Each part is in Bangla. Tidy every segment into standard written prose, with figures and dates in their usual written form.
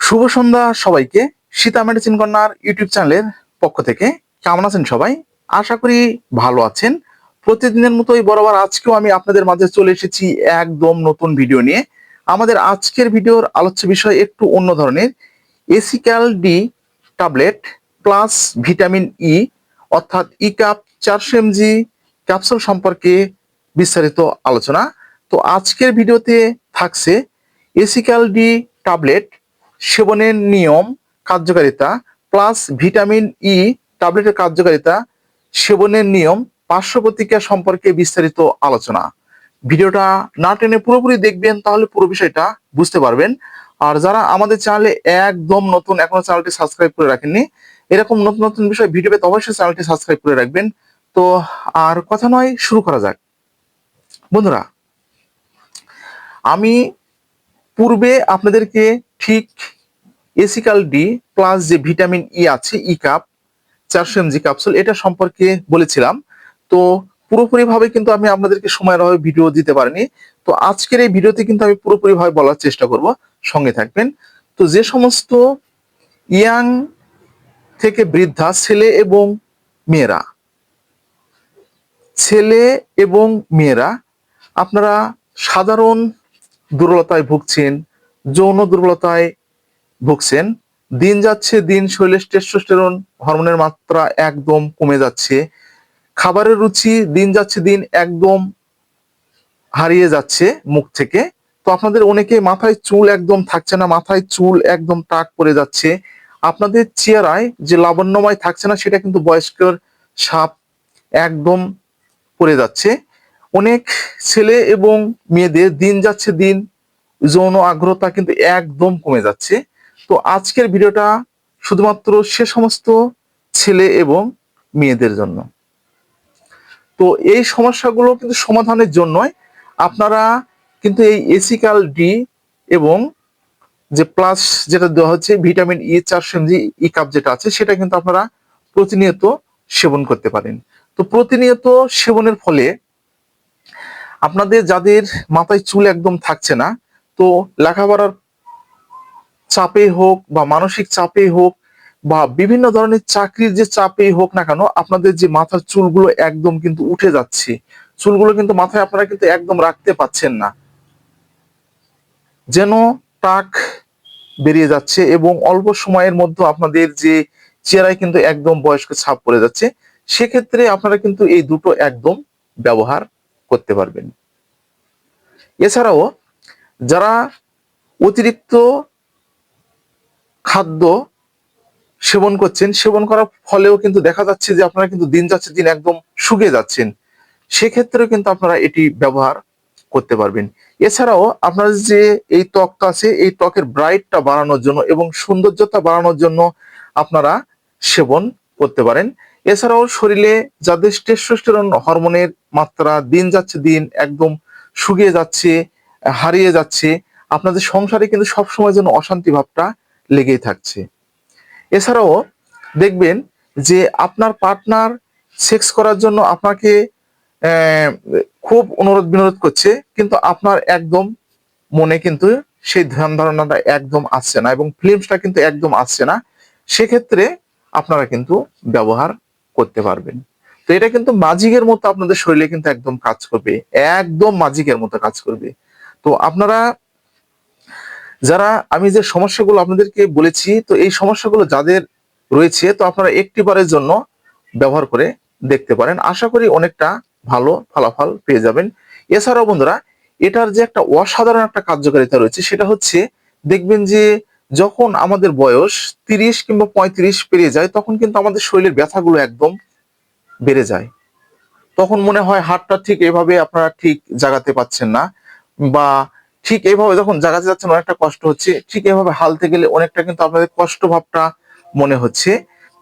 শুভ সন্ধ্যা সবাইকে। সীতা মেডিসিন কর্নার ইউটিউব চ্যানেলের পক্ষ থেকে কেমন আছেন সবাই? আশা করি ভালো আছেন। প্রতিদিনের মতোই বরাবর আজকেও আমি আপনাদের মাঝে চলে এসেছি একদম নতুন ভিডিও নিয়ে। আমাদের আজকের ভিডিওর আলোচ্য বিষয় একটু অন্য ধরনের। এসিক্যাল D tablet plus vitamin E অর্থাৎ ই কাপ 400 mg ক্যাপসুল সম্পর্কে বিস্তারিত আলোচনা। তো আজকের ভিডিওতে থাকছে এসিক্যাল ডি ট্যাবলেট সেবনের নিয়ম, কার্যকারিতা প্লাস ভিটামিন ই ট্যাবলেটের কার্যকারিতা, সেবনের নিয়ম, পার্শ্ব প্রতিক্রিয়া সম্পর্কে বিস্তারিত আলোচনা। ভিডিওটা না টেনে পুরোপুরি দেখবেন, তাহলে পুরো বিষয়টা বুঝতে পারবেন। আর যারা আমাদের চ্যানেলে একদম নতুন, এখনো চ্যানেলটি সাবস্ক্রাইব করে রাখেননি, এরকম নতুন নতুন বিষয় ভিডিও পেতে অবশ্যই চ্যানেলটি সাবস্ক্রাইব করে রাখবেন। তো আর কথা নয়, শুরু করা যাক। বন্ধুরা, আমি পূর্বে আপনাদেরকে ঠিক এসিক্যাল ডি প্লাস যে ভিটামিন ই আছে, ই কাপ 400 mg ক্যাপসুল, এটা সম্পর্কে বলেছিলাম। তো পুরোপুরি ভাবে কিন্তু আমি আপনাদেরকে সময়ের অভাবে ভিডিও দিতে পারিনি। তো আজকের এই ভিডিওতে কিন্তু আমি পুরোপুরি ভাবে বলার চেষ্টা করব, সঙ্গে থাকবেন। তো যে সমস্ত ইয়াং থেকে বৃদ্ধা মেয়েরা ছেলে এবং মেয়েরা আপনারা সাধারণ দুর্বলতায় ভুগছেন, যৌন দুর্বলতায় ভুগছেন, দিন যাচ্ছে দিন শরীরে টেস্টোস্টেরন হরমোনের মাত্রা একদম কমে যাচ্ছে, খাবারের রুচি দিন যাচ্ছে দিন একদম হারিয়ে যাচ্ছে মুখ থেকে। তো আপনাদের অনেকে মাথায় চুল একদম থাকছে না, মাথায় চুল একদম টাক পড়ে যাচ্ছে, আপনাদের চেহারায় যে লাবণ্যময় থাকছে না, সেটা কিন্তু বয়স্কের ছাপ একদম পড়ে যাচ্ছে। অনেক ছেলে এবং মেয়েদের দিন যাচ্ছে দিন যৌন আগ্রহতা কিন্তু একদম কমে যাচ্ছে। তো আজকের ভিডিওটা শুধুমাত্র সে সমস্ত ছেলে এবং মেয়েদের জন্য। তো এই সমস্যাগুলো কিন্তু সমাধানের জন্যই আপনারা কিন্তু এই এসিক্যাল ডি এবং যে প্লাস যেটা দেওয়া হচ্ছে ভিটামিন ই 400 mg ই কাপ যেটা আছে, সেটা কিন্তু আপনারা প্রতিনিয়ত সেবন করতে পারেন। তো প্রতিনিয়ত সেবনের ফলে আপনাদের যাদের মাথায় চুল একদম থাকছে না, তো লেখাপড়ার চাপে হোক বা মানসিক চাপে হোক বা বিভিন্ন ধরনের চাকরির যে চাপেই হোক না কেন, আপনাদের যে মাথার চুলগুলো একদম কিন্তু উঠে যাচ্ছে, চুলগুলো কিন্তু মাথায় আপনারা কিন্তু একদম রাখতে পাচ্ছেন না, যেন টাক বেরিয়ে যাচ্ছে এবং অল্প সময়ের মধ্যে আপনাদের যে চেহারায় কিন্তু একদম বয়স্ক ছাপ পড়ে যাচ্ছে, সেক্ষেত্রে আপনারা কিন্তু এই দুটো একদম ব্যবহার করতে পারবেন। এছাড়াও যারা অতিরিক্ত খাদ্য সেবন করছেন, সেবন করার ফলেও কিন্তু দেখা যাচ্ছে যে আপনারা কিন্তু দিন যাচ্ছে দিন একদম শুকিয়ে যাচ্ছেন, সেক্ষেত্রেও কিন্তু আপনারা এটি ব্যবহার করতে পারবেন। এছাড়াও আপনার যে এই ত্বকটা আছে, এই ত্বকের ব্রাইটটা বাড়ানোর জন্য এবং সৌন্দর্যতা বাড়ানোর জন্য আপনারা সেবন করতে পারেন। এছাড়াও শরীরে যাদের টেস্টোস্টেরন হরমোনের মাত্রা দিন যাচ্ছে দিন একদম শুকিয়ে যাচ্ছে, হারিয়ে যাচ্ছে, আপনাদের সংসারে কিন্তু সবসময় যেন অশান্তি ভাবটা লেগেই থাকছে। এছাড়াও দেখবেন যে আপনার পার্টনার সেক্স করার জন্য আপনাকে খুব অনুরোধ বিনোদ করছে, কিন্তু আপনার একদম মনে কিন্তু সেই ধ্যান ধারণাটা একদম আসছে না এবং ফিলিংসটা কিন্তু একদম আসছে না, সেক্ষেত্রে আপনারা কিন্তু ব্যবহার করতে পারবেন। তো এটা কিন্তু ম্যাজিকের মতো আপনাদের শরীরে কিন্তু একদম কাজ করবে, একদম ম্যাজিকের মতো কাজ করবে। তো আপনারা যারা আমি যে সমস্যাগুলো আপনাদেরকে বলেছি, তো এই সমস্যাগুলো যাদের রয়েছে, তো আপনারা একটি বারের জন্য ব্যবহার করে দেখতে পারেন, আশা করি অনেকটা ভালো ফলাফল পেয়ে যাবেন। এছাড়াও বন্ধুরা, এটার যে একটা অসাধারণ একটা কার্যকারিতা রয়েছে, সেটা হচ্ছে দেখবেন যে যখন আমাদের বয়স 30 কিংবা 35 পেরিয়ে যায়, তখন কিন্তু আমাদের শরীরের ব্যথাগুলো একদম বেড়ে যায়। তখন মনে হয় হাতটা ঠিক এভাবে আপনারা ঠিক জাগাতে পাচ্ছেন না, বা ঠিক এইভাবে যখন জাগাতে যাচ্ছেন অনেকটা কষ্ট হচ্ছে, ঠিক এভাবে হালতে গেলে অনেকটা কিন্তু আপনাদের কষ্ট ভাবটা মনে হচ্ছে।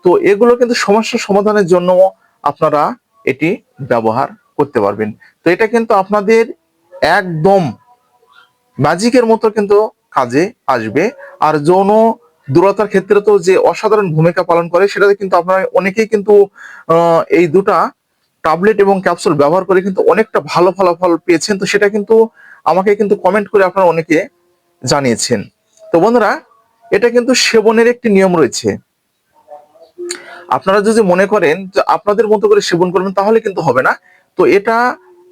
তো এগুলো কিন্তু সমস্যা সমাধানের জন্য আপনারা এটি ব্যবহার করতে পারবেন। তো এটা কিন্তু আপনাদের একদম ম্যাজিকের মতো কিন্তু কাজে আসবে। আর যৌন দুর্বলতার ক্ষেত্রে তো যে অসাধারণ ভূমিকা পালন করে, সেটাতে কিন্তু আপনারা অনেকেই কিন্তু এই দুটা ট্যাবলেট এবং ক্যাপসুল ব্যবহার করে কিন্তু অনেকটা ভালো ফলাফল পেয়েছেন। তো সেটা কিন্তু আমাকে কিন্তু কমেন্ট করে আপনারা অনেকে জানিয়েছেন। তো বন্ধুরা, এটা কিন্তু সেবনের একটি নিয়ম রয়েছে। আপনারা যদি মনে করেন যে আপনাদের মতো করে সেবন করবেন তাহলে কিন্তু হবে না। তো এটা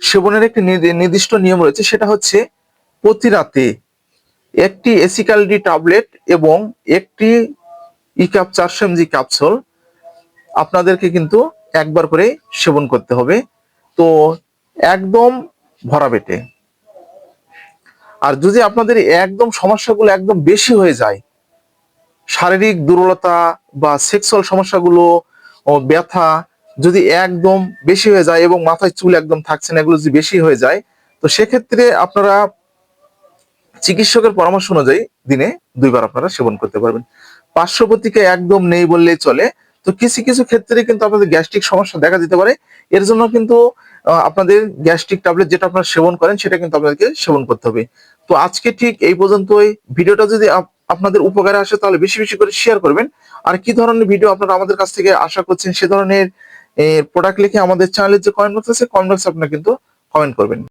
সেবনের একটি নির্দিষ্ট নিয়ম রয়েছে, সেটা হচ্ছে প্রতি রাতে একটি এসিক্যালডি ট্যাবলেট এবং একটি ইকাপ 400 mg ক্যাপসুল আপনাদেরকে কিন্তু একবার করে সেবন করতে হবে। তো একদম ভরা পেটে। আর যদি আপনাদের একদম সমস্যাগুলো একদম বেশি হয়ে যায়, শারীরিক দুর্বলতা বা সেক্সুয়াল সমস্যাগুলো ও ব্যথা যদি একদম বেশি হয়ে যায় এবং মাথায় চুল একদম থাকছে না, এগুলো যদি বেশি হয়ে যায়, তো সেক্ষেত্রে আপনারা চিকিৎসকের পরামর্শ অনুযায়ী দিনে 2বার আপনারা সেবন করতে পারবেন। পার্শ্ব প্রতিক্রিয়া একদম নেই বললেই চলে। তো কিছু কিছু ক্ষেত্রে কিন্তু আপনাদের গ্যাস্ট্রিক সমস্যা দেখা দিতে পারে। এর জন্য কিন্তু আপনাদের গ্যাস্ট্রিক ট্যাবলেট যেটা আপনারা সেবন করেন সেটা কিন্তু আপনাদেরকে সেবন করতে হবে। তো আজকে ঠিক এই পর্যন্তই। ভিডিওটা যদি আপনাদের উপকারে আসে তাহলে বেশি বেশি করে শেয়ার করবেন। আর কি ধরনের ভিডিও আপনারা আমাদের কাছ থেকে আশা করছেন সে ধরনের প্রোডাক্ট লিখে আমাদের চ্যানেলের যে কমেন্ট বক্স আছে, কমেন্ট বক্সে আপনারা কিন্তু কমেন্ট করবেন।